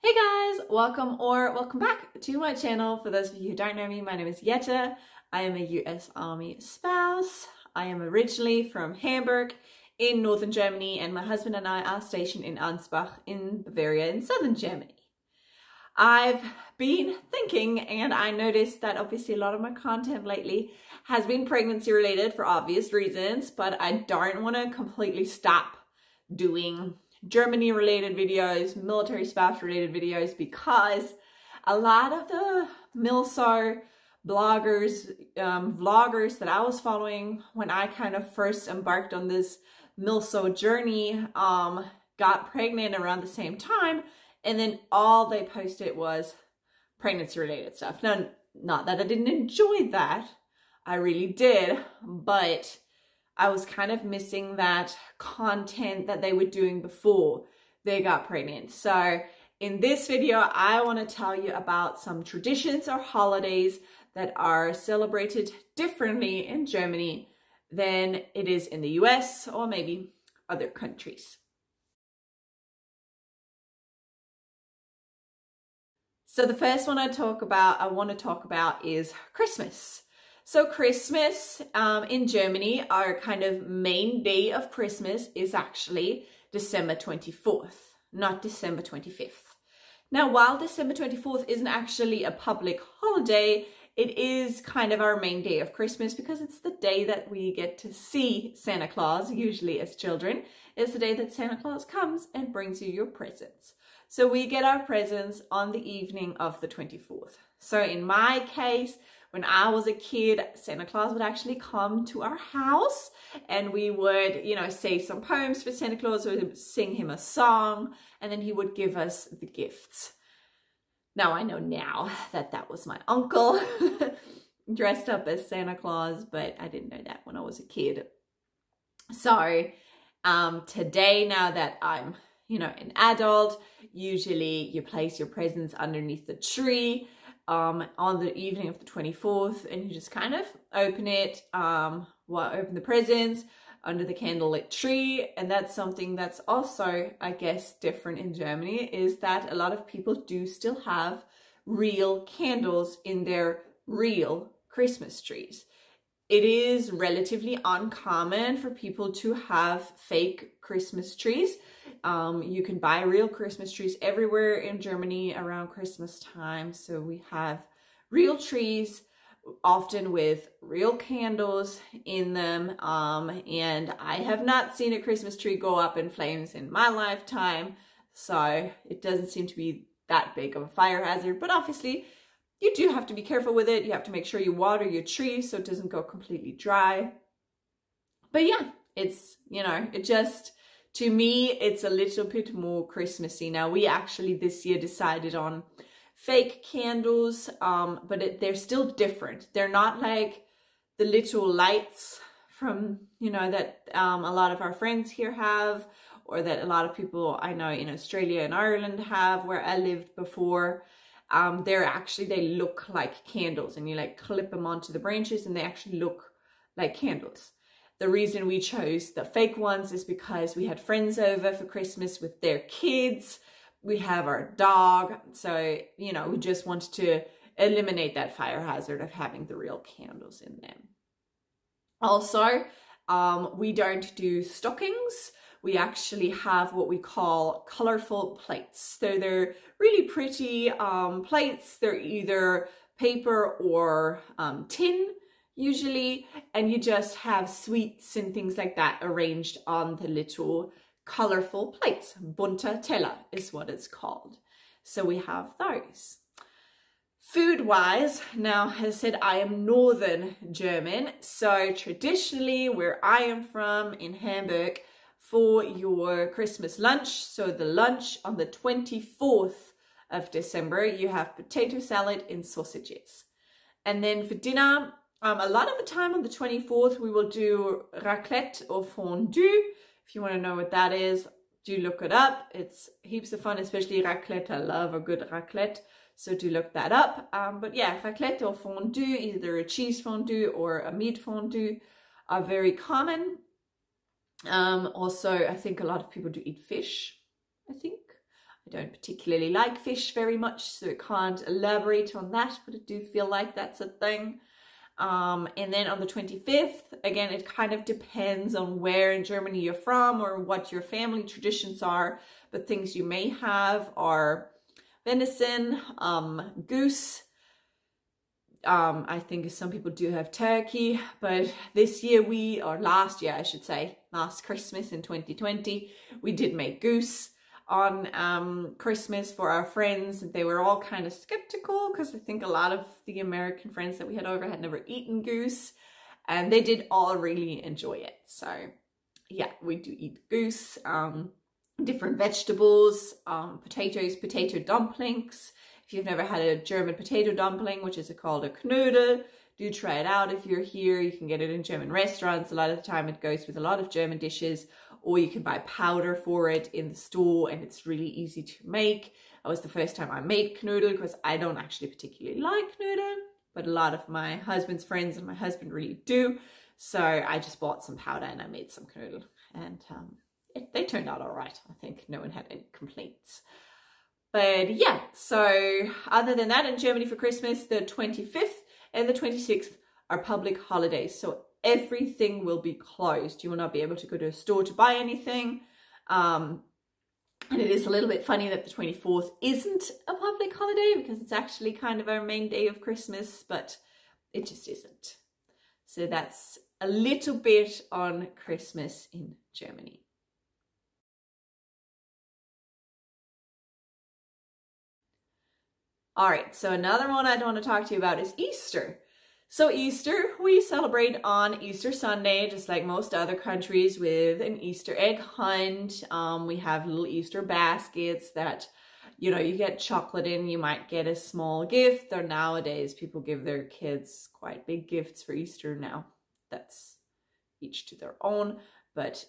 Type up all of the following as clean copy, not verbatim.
Hey guys, welcome back to my channel. For those of you who don't know me, my name is Jette. I am a US Army spouse. I am originally from Hamburg in northern Germany, and my husband and I are stationed in Ansbach in Bavaria in southern Germany. I've been thinking, and I noticed that obviously a lot of my content lately has been pregnancy related for obvious reasons, but I don't want to completely stop doing Germany related videos, military spouse related videos, because a lot of the MILSO bloggers, vloggers that I was following when I kind of first embarked on this MILSO journey got pregnant around the same time, and then all they posted was pregnancy related stuff. Now, not that I didn't enjoy that, I really did, but I was kind of missing that content that they were doing before they got pregnant. So in this video, I want to tell you about some traditions or holidays that are celebrated differently in Germany than it is in the US or maybe other countries. So the first one I want to talk about is Christmas. So Christmas in Germany, our kind of main day of Christmas is actually December 24th, not December 25th. Now, while December 24th isn't actually a public holiday, it is kind of our main day of Christmas because it's the day that we get to see Santa Claus, usually as children. It's the day that Santa Claus comes and brings you your presents. So we get our presents on the evening of the 24th. So in my case, when I was a kid, Santa Claus would actually come to our house and we would, say some poems for Santa Claus, or sing him a song, and then he would give us the gifts. Now I know now that that was my uncle dressed up as Santa Claus, but I didn't know that when I was a kid. So today, now that I'm, an adult, usually you place your presents underneath the tree on the evening of the 24th, and you just kind of open it, open the presents under the candlelit tree. And that's something that's also, I guess, different in Germany, is that a lot of people do still have real candles in their real Christmas trees. It is relatively uncommon for people to have fake Christmas trees. You can buy real Christmas trees everywhere in Germany around Christmas time. So we have real trees, often with real candles in them. And I have not seen a Christmas tree go up in flames in my lifetime, so it doesn't seem to be that big of a fire hazard. But obviously, you do have to be careful with it. You have to make sure you water your tree so it doesn't go completely dry. But yeah, it's, to me, it's a little bit more Christmassy. Now, we actually this year decided on fake candles, but they're still different. They're not like the little lights from, that a lot of our friends here have, or that a lot of people I know in Australia and Ireland have, where I lived before. They look like candles, and you clip them onto the branches and they actually look like candles. The reason we chose the fake ones is because we had friends over for Christmas with their kids. We have our dog. So, we just wanted to eliminate that fire hazard of having the real candles in them. Also, we don't do stockings. We actually have what we call colorful plates. So they're really pretty plates. They're either paper or tin, usually, and you just have sweets and things like that arranged on the little colorful plates. Bunter Teller is what it's called. So we have those. Food-wise, now, as I said, I am Northern German, so traditionally where I am from in Hamburg, for your Christmas lunch, so the lunch on the 24th of December, you have potato salad and sausages. And then for dinner, a lot of the time on the 24th, we will do raclette or fondue. If you want to know what that is, do look it up. It's heaps of fun, especially raclette. I love a good raclette, so do look that up. But yeah, raclette or fondue, either a cheese fondue or a meat fondue, are very common. Also, I think a lot of people do eat fish, I think. I don't particularly like fish very much, so I can't elaborate on that, but I do feel like that's a thing. And then on the 25th, again, it kind of depends on where in Germany you're from or what your family traditions are, but things you may have are venison, goose. I think some people do have turkey, but this year or last year I should say, last Christmas in 2020, we did make goose on Christmas for our friends. They were all kind of skeptical because I think a lot of the American friends that we had over had never eaten goose, and they did all really enjoy it. So yeah, we do eat goose, different vegetables, potatoes, potato dumplings. If you've never had a German potato dumpling, which is called a Knödel, do try it out if you're here. You can get it in German restaurants. A lot of the time it goes with a lot of German dishes, or you can buy powder for it in the store, and it's really easy to make. That was the first time I made Knödel because I don't actually particularly like Knödel, but a lot of my husband's friends and my husband really do. So I just bought some powder and I made some Knödel, and they turned out all right. I think no one had any complaints. But yeah, so other than that, in Germany for Christmas, the 25th and the 26th are public holidays. So everything will be closed. You will not be able to go to a store to buy anything. And it is a little bit funny that the 24th isn't a public holiday because it's actually kind of our main day of Christmas, but it just isn't. So that's a little bit on Christmas in Germany. All right, so another one I want to talk to you about is Easter. So Easter, we celebrate on Easter Sunday, just like most other countries, with an Easter egg hunt. We have little Easter baskets that, you know, you get chocolate in, you might get a small gift, or nowadays people give their kids quite big gifts for Easter now. That's each to their own, but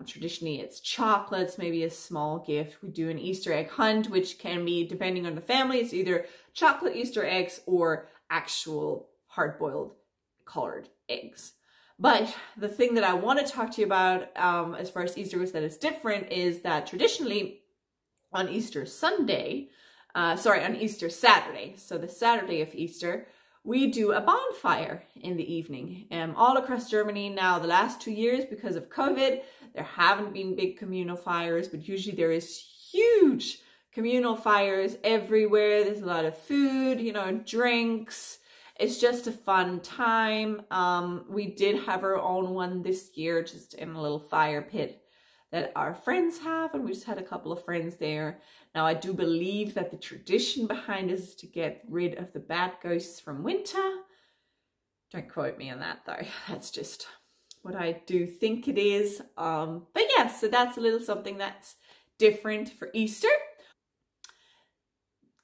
traditionally it's chocolates, maybe a small gift. We do an Easter egg hunt, which can be, depending on the family, it's either chocolate Easter eggs or actual hard-boiled colored eggs. But the thing that I want to talk to you about as far as Easter is that it's different is that traditionally on Easter Saturday, so the Saturday of Easter, we do a bonfire in the evening. All across Germany now, the last 2 years, because of COVID, there haven't been big communal fires, but usually there is huge communal fires everywhere. There's a lot of food, you know, drinks. It's just a fun time. We did have our own one this year, just in a little fire pit that our friends have, and we just had a couple of friends there. Now, I do believe that the tradition behind this is to get rid of the bad ghosts from winter. Don't quote me on that though. That's just what I do think it is. But yeah, so that's a little something that's different for Easter.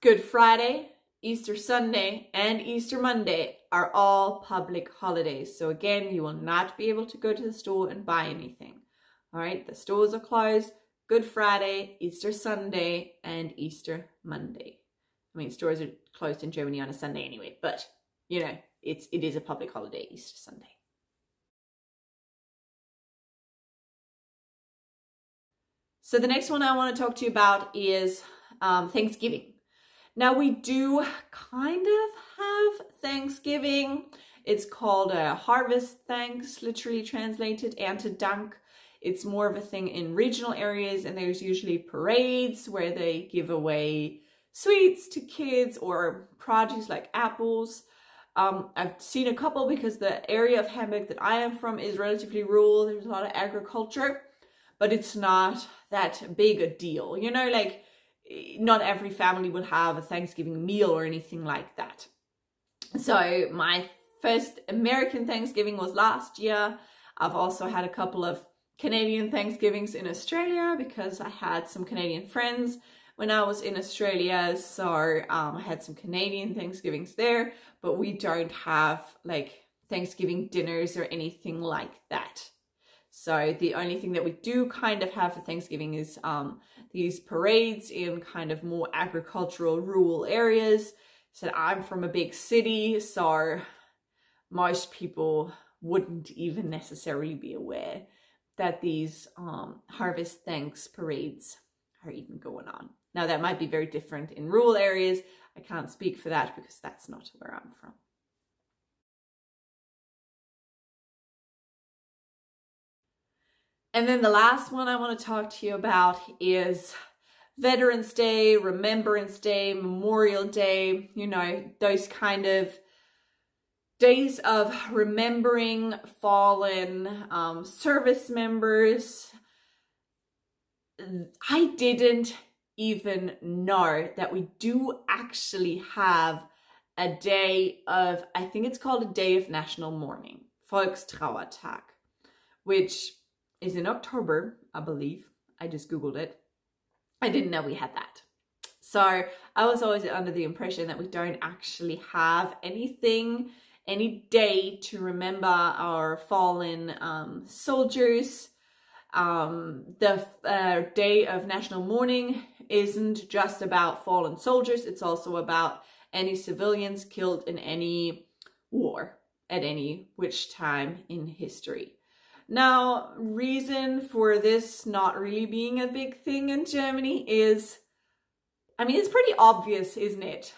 Good Friday, Easter Sunday, and Easter Monday are all public holidays. So again, you will not be able to go to the store and buy anything. All right, the stores are closed Good Friday, Easter Sunday, and Easter Monday. I mean, stores are closed in Germany on a Sunday anyway, but you know, it is a public holiday, Easter Sunday. So the next one I want to talk to you about is Thanksgiving. Now we do kind of have Thanksgiving. It's called a Harvest Thanks, literally translated, Erntedank. It's more of a thing in regional areas, and there's usually parades where they give away sweets to kids or produce like apples. I've seen a couple because the area of Hamburg that I am from is relatively rural. There's a lot of agriculture, but it's not that big a deal. You know, like not every family will have a Thanksgiving meal or anything like that. So my first American Thanksgiving was last year. I've also had a couple of Canadian Thanksgivings in Australia because I had some Canadian friends when I was in Australia. So I had some Canadian Thanksgivings there, but we don't have like Thanksgiving dinners or anything like that. So the only thing that we do kind of have for Thanksgiving is these parades in kind of more agricultural rural areas. So I'm from a big city, so most people wouldn't even necessarily be aware that these Harvest Thanks parades are even going on. Now that might be very different in rural areas. I can't speak for that because that's not where I'm from. And then the last one I want to talk to you about is Veterans Day, Remembrance Day, Memorial Day, you know, those kind of days of remembering fallen service members. I didn't even know that we do actually have a day of, I think it's called a day of national mourning, Volkstrauertag, which is in October, I believe. I just Googled it. I didn't know we had that. So I was always under the impression that we don't actually have anything, any day to remember our fallen soldiers. The Day of National Mourning isn't just about fallen soldiers. It's also about any civilians killed in any war at any which time in history. Now, reason for this not really being a big thing in Germany is, I mean, it's pretty obvious, isn't it?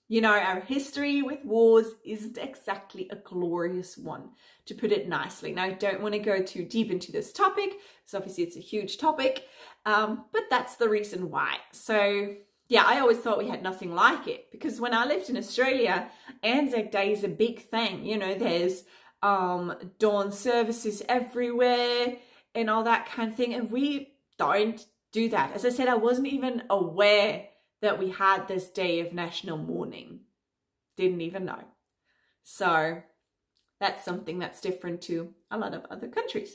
You know, our history with wars isn't exactly a glorious one, to put it nicely. Now, I don't want to go too deep into this topic, because obviously it's a huge topic, but that's the reason why. So, yeah, I always thought we had nothing like it, because when I lived in Australia, Anzac Day is a big thing. You know, there's dawn services everywhere and all that kind of thing, and we don't do that. As I said, I wasn't even aware that we had this day of national mourning. Didn't even know. So that's something that's different to a lot of other countries.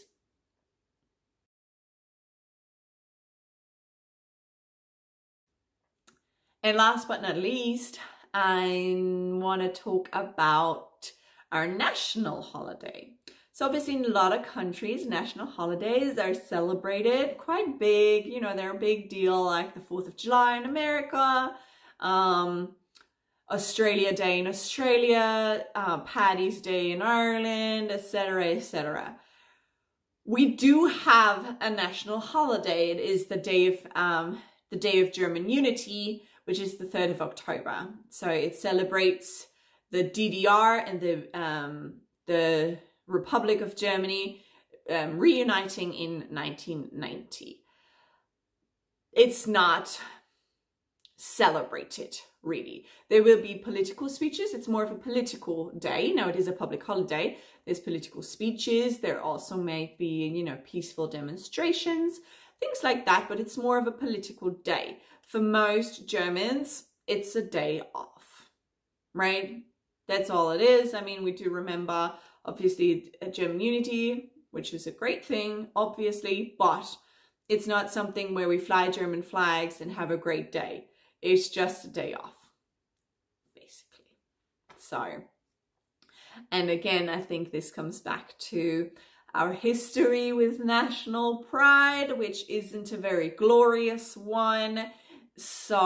And last but not least, I want to talk about our national holiday. So obviously in a lot of countries, national holidays are celebrated quite big. You know, they're a big deal, like the 4th of July in America, Australia Day in Australia, Paddy's Day in Ireland, etc., etc. We do have a national holiday. It is the Day of German Unity, which is the 3rd of October. So it celebrates the DDR and the Republic of Germany reuniting in 1990. It's not celebrated, really. There will be political speeches. It's more of a political day. Now, it is a public holiday. There's political speeches. There also may be, you know, peaceful demonstrations, things like that, but it's more of a political day. For most Germans, it's a day off, right? That's all it is. I mean, we do remember, obviously, German unity, which is a great thing, obviously, but it's not something where we fly German flags and have a great day. It's just a day off, basically. So, and again, I think this comes back to our history with national pride, which isn't a very glorious one. So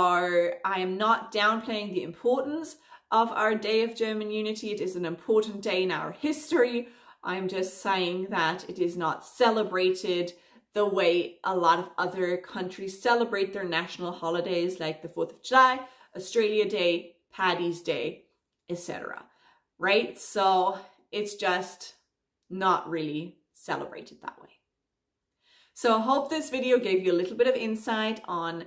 I am not downplaying the importance of our Day of German Unity. It is an important day in our history. I'm just saying that it is not celebrated the way a lot of other countries celebrate their national holidays, like the 4th of July, Australia Day, Paddy's Day, etc. Right? So it's just not really celebrated that way. So I hope this video gave you a little bit of insight on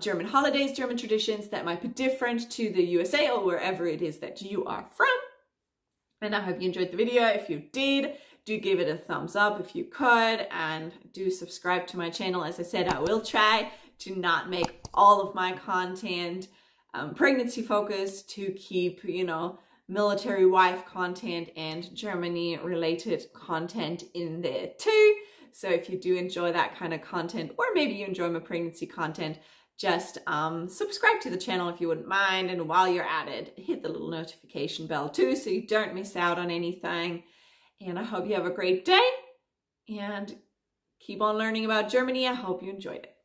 German holidays, German traditions that might be different to the USA or wherever it is that you are from. And I hope you enjoyed the video. If you did, do give it a thumbs up if you could, and do subscribe to my channel. As I said, I will try to not make all of my content pregnancy focused, to keep, you know, military wife content and Germany related content in there too. So if you do enjoy that kind of content, or maybe you enjoy my pregnancy content, just subscribe to the channel if you wouldn't mind. And while you're at it, hit the little notification bell too, so you don't miss out on anything. And I hope you have a great day and keep on learning about Germany. I hope you enjoyed it.